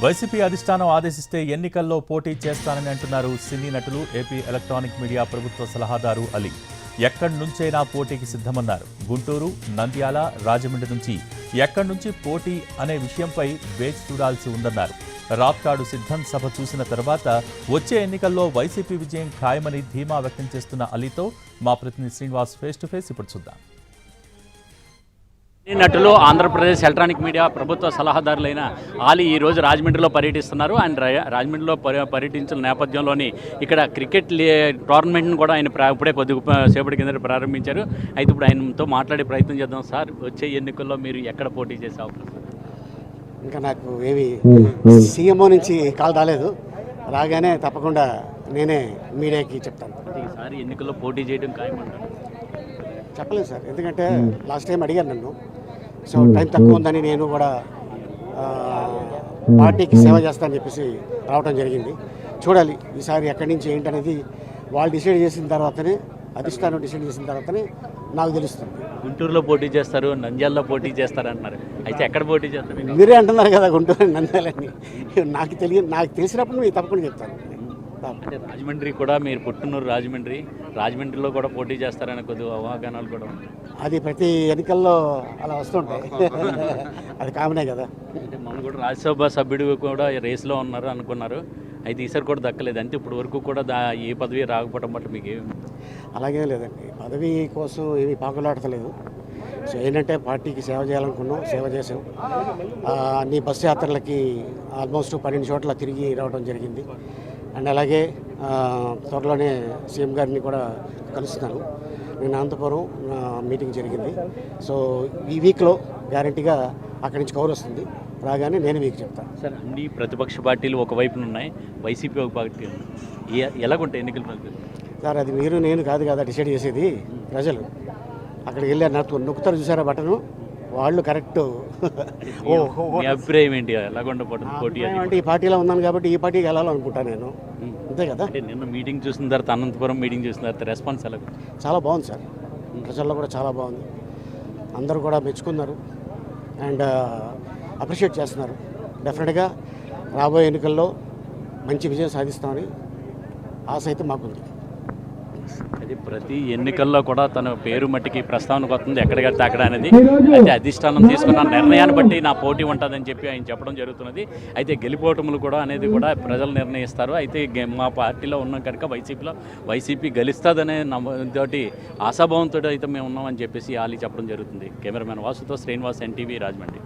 YCP అధిష్టానం ఆదేశిస్తే ఎన్నికల్లో పోటీ చేస్తానని అంటున్నారు సినీ నటులు. ఏపీ ఎలక్ట్రానిక్ మీడియా ప్రభుత్వ సలహాదారు అలీ ఎక్కడి నుంచైనా పోటీకి సిద్ధమన్నారు. గుంటూరు, నంద్యాల, రాజమండ్రి నుంచి ఎక్కడి నుంచి పోటీ అనే విషయంపై వేచి చూడాల్సి ఉందన్నారు. రాప్తాడు సిద్ధం సభ చూసిన తర్వాత వచ్చే ఎన్నికల్లో వైసీపీ విజయం ఖాయమని ధీమా వ్యక్తం చేస్తున్న అలీతో మా ప్రతినిధి శ్రీనివాస్ ఫేస్ టు ఫేస్ ఇప్పుడు చూద్దాం. నటులు ఆంధ్రప్రదేశ్ ఎలక్ట్రానిక్ మీడియా ప్రభుత్వ సలహాదారులైన ఆలీ ఈరోజు రాజమండ్రిలో పర్యటిస్తున్నారు. ఆయన రాజమండ్రిలో పర్యటించిన నేపథ్యంలోని ఇక్కడ క్రికెట్ టోర్నమెంట్ను కూడా ఆయన ఇప్పుడే సేపటి కింద ప్రారంభించారు. అయితే ఇప్పుడు ఆయనతో మాట్లాడే ప్రయత్నం చేద్దాం. సార్, వచ్చే ఎన్నికల్లో మీరు ఎక్కడ పోటీ చేసే అవకాశం? ఇంకా నాకు ఏమి సీఎంఓ నుంచి కాల్ రాలేదు. రాగానే తప్పకుండా నేనే మీడియాకి చెప్తాను. ఈసారి ఎన్నికల్లో పోటీ చేయడం ఖాయమంటారు? చెప్పలేదు సార్, ఎందుకంటే లాస్ట్ టైం అడిగారు నన్ను. సో టైం తక్కువ ఉందని నేను కూడా పార్టీకి సేవ చేస్తానని చెప్పేసి రావడం జరిగింది. చూడాలి ఈసారి ఎక్కడి నుంచి ఏంటనేది వాళ్ళు డిసైడ్ చేసిన తర్వాతనే, అధిష్టానం డిసైడ్ చేసిన తర్వాతనే నాకు తెలుస్తుంది. గుంటూరులో పోటీ చేస్తారు, నంద్యాలలో పోటీ చేస్తారు అంటున్నారు. అయితే ఎక్కడ పోటీ చేస్తారు? మీరే అంటున్నారు కదా గుంటూరు, నంద్యాలని. నాకు తెలిసినప్పుడు మీకు తప్పకుండా చెప్తాను. అంటే రాజమండ్రి కూడా, మీరు పుట్టినూరు రాజమండ్రిలో కూడా పోటీ చేస్తారని కొద్దిగా అవగాహనలు కూడా ఉన్నాయి. అది ప్రతి ఎన్నికల్లో అలా వస్తుంటాయి. అది కామనే కదా. అంటే మనం కూడా రాజ్యసభ సభ్యుడు కూడా రేసులో ఉన్నారు అనుకున్నారు. అయితే ఈసారి కూడా దక్కలేదు. అంటే ఇప్పుడు వరకు కూడా ఏ పదవి రాకపోవడం పట్ల మీకు ఏమి? అలాగే లేదండి, పదవి కోసం ఏమీ పాకులాడతలేదు. సో ఏంటంటే పార్టీకి సేవ చేయాలనుకున్నాం, సేవ చేసాం. అన్ని బస్సు యాత్రలకి ఆల్మోస్ట్ 12 చోట్ల తిరిగి రావడం జరిగింది. అండ్ అలాగే త్వరలోనే సీఎం గారిని కూడా కలుస్తున్నాను. నేను అనంతపురం మీటింగ్ జరిగింది. సో ఈ వీక్లో గ్యారంటీగా అక్కడి నుంచి కవర్ వస్తుంది. రాగానే నేను మీకు చెప్తాను. సార్, అన్ని ప్రతిపక్ష పార్టీలు ఒకవైపున ఉన్నాయి, వైసీపీ ఒక పార్టీ ఉంది. ఎలాగుంటాయి ఎన్నికలు? సార్, అది మీరు నేను కాదు కదా డిసైడ్ చేసేది, ప్రజలు. అక్కడికి వెళ్ళి నొక్కుతారు, చూసారా బటను, వాళ్ళు కరెక్ట్. అభిప్రాయం ఏంటి? ఎలాగుండబోతుంది పోటీ? అంటే ఈ పార్టీలో ఉన్నాను కాబట్టి ఈ పార్టీకి వెళ్ళాలనుకుంటాను నేను, అంతే కదా. నిన్న మీటింగ్ చూసిన తర్వాత, అనంతపురం మీటింగ్ చూసిన తర్వాత రెస్పాన్స్ ఎలా? చాలా బాగుంది సార్, ప్రజల్లో కూడా చాలా బాగుంది. అందరూ కూడా మెచ్చుకున్నారు అండ్ అప్రిషియేట్ చేస్తున్నారు. డెఫినెట్గా రాబోయే ఎన్నికల్లో మంచి విజయం సాధిస్తామని ఆశ అయితే మాకుంది. అది ప్రతి ఎన్నికల్లో కూడా తన పేరు మట్టికి ప్రస్తావనకు వస్తుంది, ఎక్కడికెళ్తే అక్కడ అనేది. అయితే అధిష్టానం తీసుకున్న నిర్ణయాన్ని బట్టి నా పోటీ ఉంటుందని చెప్పి ఆయన చెప్పడం జరుగుతున్నది. అయితే గెలిపోవటములు కూడా అనేది కూడా ప్రజలు నిర్ణయిస్తారు. అయితే మా పార్టీలో ఉన్నాం కనుక వైసీపీ గెలుస్తుందనే తోటి ఆశాభావంతో అయితే మేము ఉన్నామని చెప్పేసి ఆలీ చెప్పడం జరుగుతుంది. కెమెరామెన్ వాసుతో శ్రీనివాస్, ఎన్టీవీ, రాజమండ్రి.